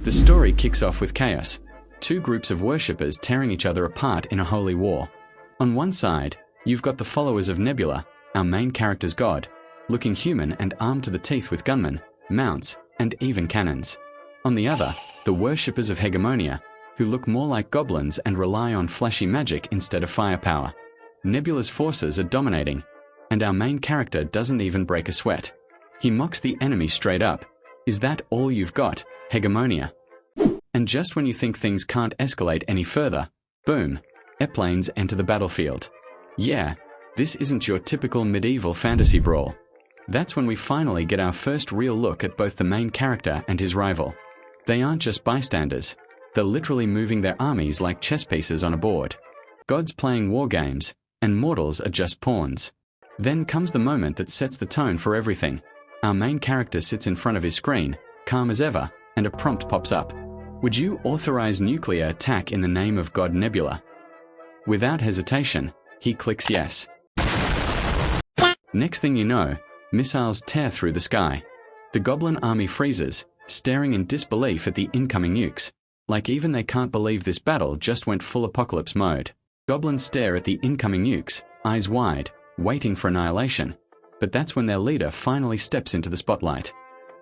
The story kicks off with chaos. Two groups of worshippers tearing each other apart in a holy war. On one side, you've got the followers of Nebula, our main character's god, looking human and armed to the teeth with gunmen, mounts, and even cannons. On the other, the worshippers of Hegemonia, who look more like goblins and rely on flashy magic instead of firepower. Nebula's forces are dominating, and our main character doesn't even break a sweat. He mocks the enemy straight up. Is that all you've got, Hegemonia? And just when you think things can't escalate any further, boom, airplanes enter the battlefield. Yeah, this isn't your typical medieval fantasy brawl. That's when we finally get our first real look at both the main character and his rival. They aren't just bystanders. They're literally moving their armies like chess pieces on a board. Gods playing war games, and mortals are just pawns. Then comes the moment that sets the tone for everything. Our main character sits in front of his screen, calm as ever, and a prompt pops up. Would you authorize nuclear attack in the name of God Nebula? Without hesitation, he clicks yes. Next thing you know, missiles tear through the sky. The goblin army freezes, staring in disbelief at the incoming nukes. Like even they can't believe this battle just went full apocalypse mode. Goblins stare at the incoming nukes, eyes wide, waiting for annihilation. But that's when their leader finally steps into the spotlight.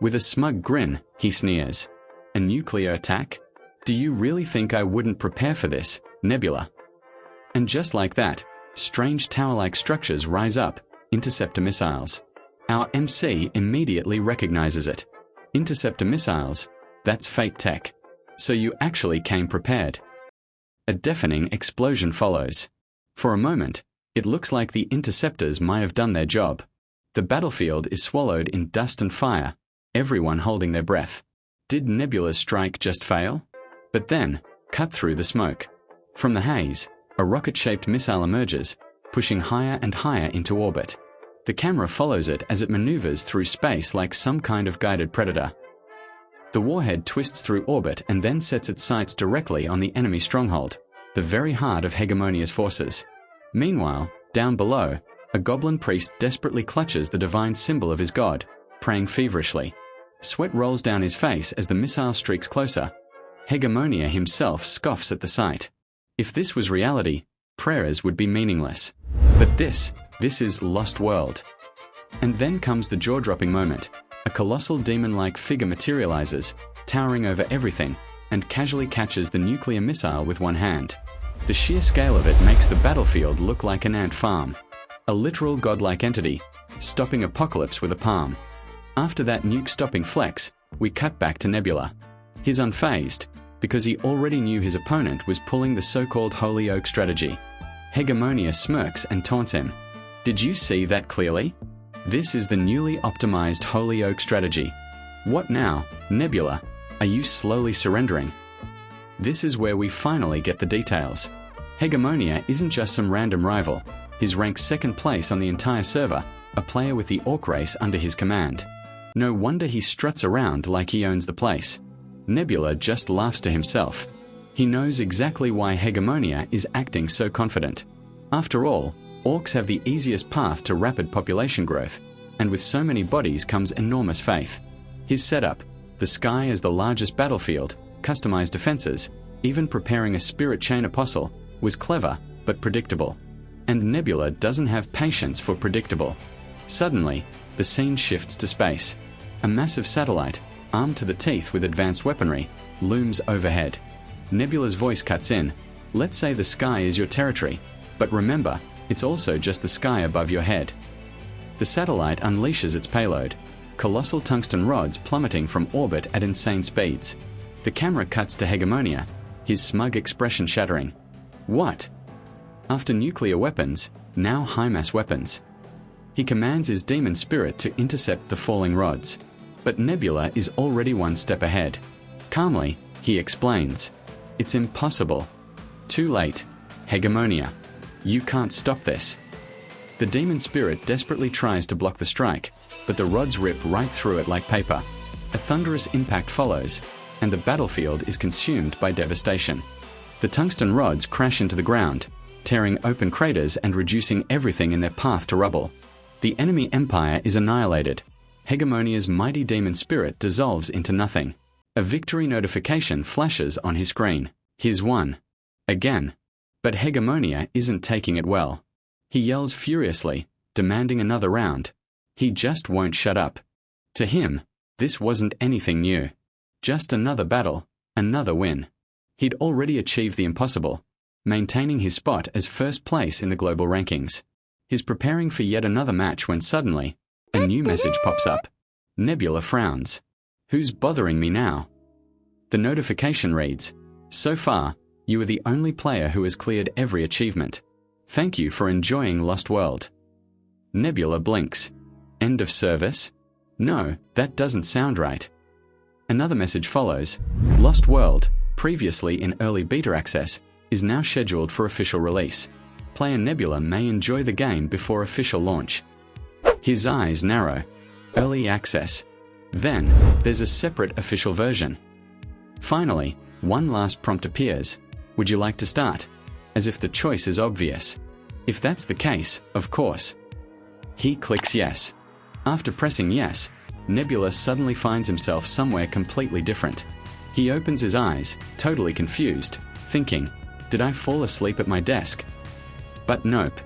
With a smug grin, he sneers. A nuclear attack? Do you really think I wouldn't prepare for this, Nebula? And just like that, strange tower-like structures rise up, interceptor missiles. Our MC immediately recognizes it. Interceptor missiles, that's fake tech. So you actually came prepared. A deafening explosion follows. For a moment, it looks like the interceptors might have done their job. The battlefield is swallowed in dust and fire, everyone holding their breath. Did Nebula's strike just fail? But then, cut through the smoke. From the haze, a rocket-shaped missile emerges, pushing higher and higher into orbit. The camera follows it as it maneuvers through space like some kind of guided predator. The warhead twists through orbit and then sets its sights directly on the enemy stronghold, the very heart of Hegemonia's forces. Meanwhile, down below, a goblin priest desperately clutches the divine symbol of his god, praying feverishly. Sweat rolls down his face as the missile streaks closer. Hegemonia himself scoffs at the sight. If this was reality, prayers would be meaningless. But this is Lost World. And then comes the jaw-dropping moment. A colossal demon-like figure materializes, towering over everything, and casually catches the nuclear missile with one hand. The sheer scale of it makes the battlefield look like an ant farm. A literal godlike entity, stopping apocalypse with a palm. After that nuke-stopping flex, we cut back to Nebula. He's unfazed, because he already knew his opponent was pulling the so-called Holy Oak strategy. Hegemonia smirks and taunts him. Did you see that clearly? This is the newly optimized Holy Oak strategy. What now, Nebula? Are you slowly surrendering? This is where we finally get the details. Hegemonia isn't just some random rival. He's ranked second place on the entire server, a player with the orc race under his command. No wonder he struts around like he owns the place. Nebula just laughs to himself. He knows exactly why Hegemonia is acting so confident. After all, orcs have the easiest path to rapid population growth, and with so many bodies comes enormous faith. His setup, the sky as the largest battlefield, customized defenses, even preparing a spirit chain apostle, was clever but predictable. And Nebula doesn't have patience for predictable. Suddenly, the scene shifts to space. A massive satellite, armed to the teeth with advanced weaponry, looms overhead. Nebula's voice cuts in. Let's say the sky is your territory, but remember, it's also just the sky above your head. The satellite unleashes its payload, colossal tungsten rods plummeting from orbit at insane speeds. The camera cuts to Hegemonia, his smug expression shattering. What? After nuclear weapons, now high-mass weapons. He commands his demon spirit to intercept the falling rods. But Nebula is already one step ahead. Calmly, he explains. It's impossible. Too late. Hegemonia. You can't stop this. The demon spirit desperately tries to block the strike, but the rods rip right through it like paper. A thunderous impact follows, and the battlefield is consumed by devastation. The tungsten rods crash into the ground, tearing open craters and reducing everything in their path to rubble. The enemy empire is annihilated. Hegemonia's mighty demon spirit dissolves into nothing. A victory notification flashes on his screen. He's won. Again. But Hegemonia isn't taking it well. He yells furiously, demanding another round. He just won't shut up. To him, this wasn't anything new. Just another battle, another win. He'd already achieved the impossible, maintaining his spot as first place in the global rankings. He's preparing for yet another match when suddenly, a new message pops up. Nebula frowns. Who's bothering me now? The notification reads, "So far, you are the only player who has cleared every achievement. Thank you for enjoying Lost World." Nebula blinks. End of service? No, that doesn't sound right. Another message follows. Lost World, previously in early beta access, is now scheduled for official release. Player Nebula may enjoy the game before official launch. His eyes narrow. Early access. Then, there's a separate official version. Finally, one last prompt appears. Would you like to start? As if the choice is obvious. If that's the case, of course. He clicks yes. After pressing yes, Nebula suddenly finds himself somewhere completely different. He opens his eyes, totally confused, thinking, did I fall asleep at my desk? But nope.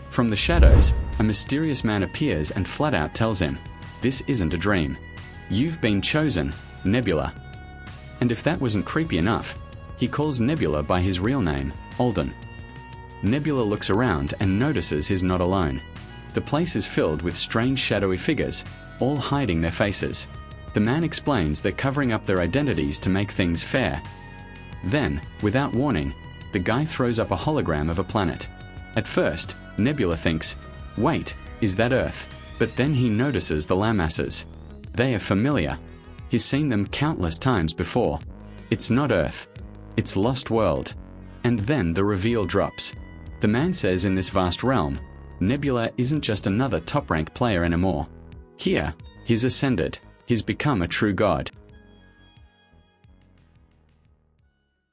From the shadows, a mysterious man appears and flat out tells him, this isn't a dream. You've been chosen, Nebula. And if that wasn't creepy enough, he calls Nebula by his real name, Alden. Nebula looks around and notices he's not alone. The place is filled with strange shadowy figures, all hiding their faces. The man explains they're covering up their identities to make things fair. Then, without warning, the guy throws up a hologram of a planet. At first, Nebula thinks, wait, is that Earth? But then he notices the landmasses. They are familiar. He's seen them countless times before. It's not Earth. It's Lost World. And then the reveal drops. The man says in this vast realm, Nebula isn't just another top-ranked player anymore. Here, he's ascended. He's become a true god.